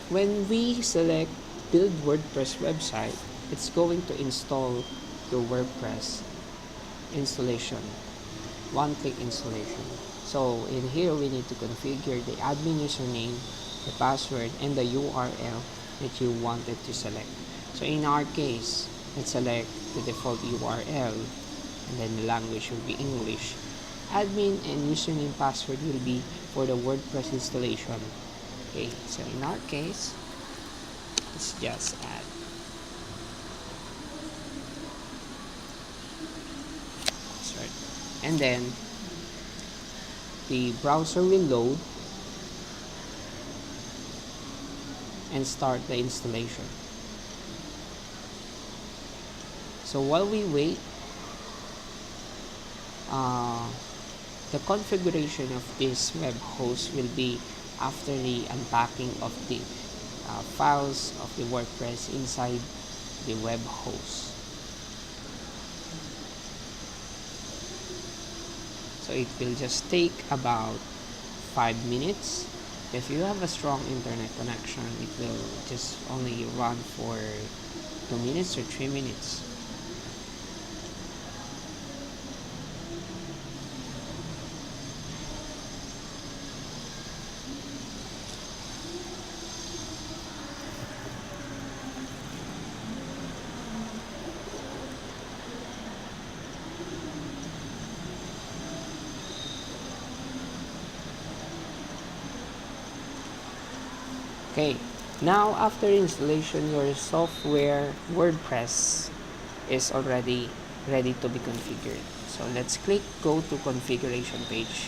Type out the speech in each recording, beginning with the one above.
When we select build WordPress website, it's going to install your WordPress installation, one-click installation. So in here we need to configure the admin username, the password, and the URL that you wanted to select. So in our case, let's select the default URL, and then the language will be English. Admin and username password will be for the WordPress installation. Okay, so in our case, let's just add. That's right. And then the browser will load and start the installation. So while we wait, the configuration of this web host will be after the unpacking of the files of the WordPress inside the web host. So it will just take about 5 minutes. If you have a strong internet connection, it will just only run for 2 minutes or 3 minutes. Okay, now after installation, your software WordPress is already ready to be configured. So let's click go to configuration page.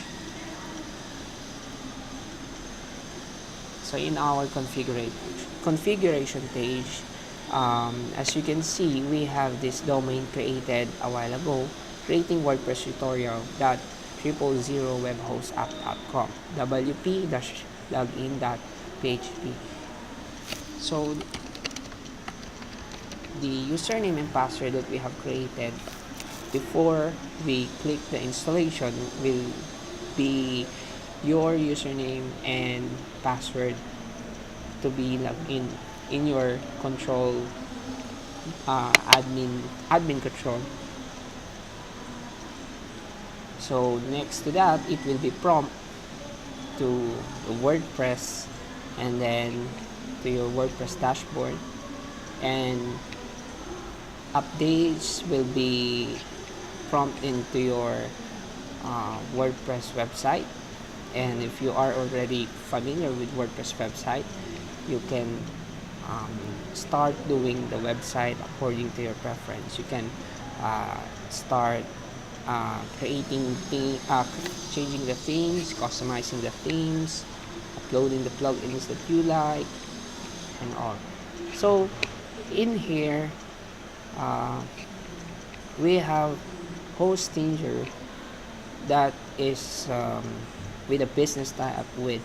So in our configuration page, as you can see, we have this domain created a while ago, creating WordPress tutorial dot 000webhostapp.com wp-login.php. So the username and password that we have created before we click the installation will be your username and password to be logged in your control admin control. So next to that, it will be prompt to WordPress and then to your WordPress dashboard, and updates will be prompt into your WordPress website. And if you are already familiar with WordPress website, you can start doing the website according to your preference. You can start changing the themes, customizing the themes, uploading the plugins that you like, and all. So in here, we have Hostinger that is with a business tie-up with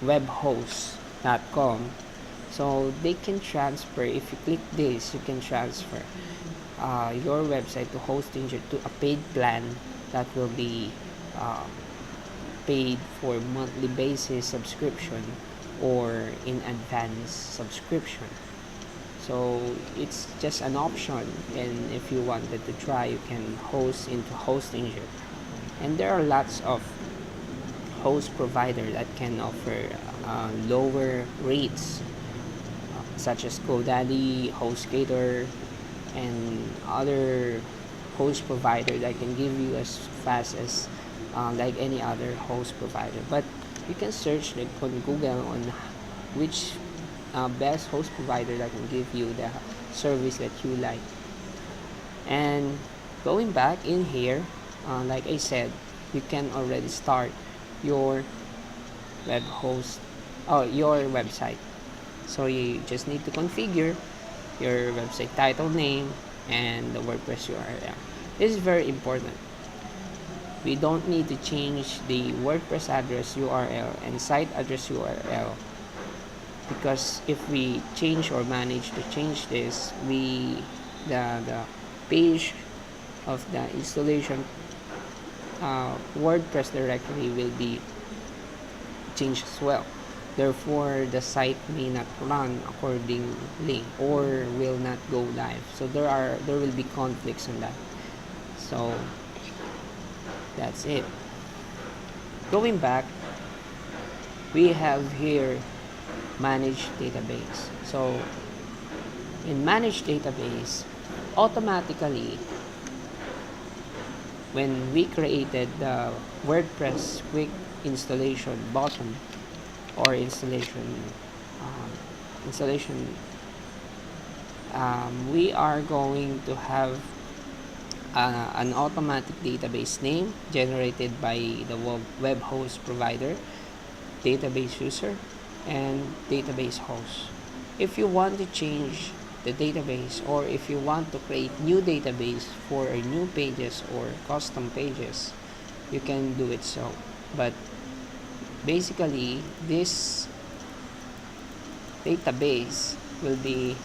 webhost.com. So they can transfer, if you click this, you can transfer your website to Hostinger to a paid plan that will be paid for monthly basis subscription or in advance subscription. So it's just an option, and if you wanted to try, you can host into Hostinger. And there are lots of host provider that can offer lower rates, such as GoDaddy, HostGator, and other host provider that can give you as fast as like any other host provider. But you can search like on Google on which best host provider that can give you the service that you like. And going back in here, like I said, you can already start your web host or your website. So you just need to configure your website title name and the WordPress URL. This is very important. We don't need to change the WordPress address URL and site address URL, because if we change or manage to change this, the page of the installation WordPress directory will be changed as well. Therefore, the site may not run accordingly or will not go live. So there will be conflicts on that. So that's it. Going back, we have here manage database. So in manage database, automatically when we created the WordPress quick installation button or um, installation we are going to have an automatic database name generated by the web host provider, database user, and database host. If you want to change the database, or if you want to create new database for new pages or custom pages, you can do it so. But basically, this database will be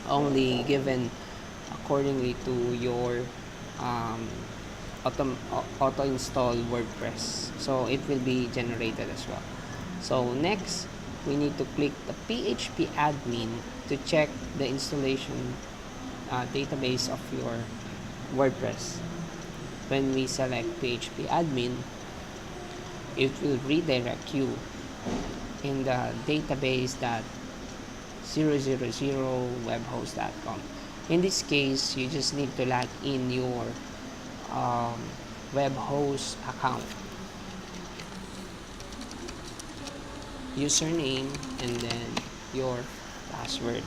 only given accordingly to your um, auto install WordPress, so it will be generated as well. So next, we need to click the PHP admin to check the installation database of your WordPress. When we select PHP admin, it will redirect you in the database that 000webhost.com. In this case, you just need to log in your web host account, username, and then your password.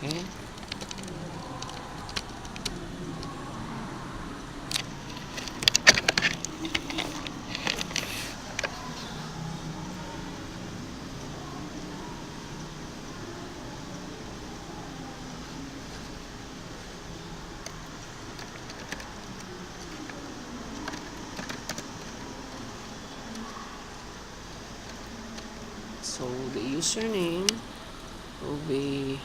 Okay. So the username will be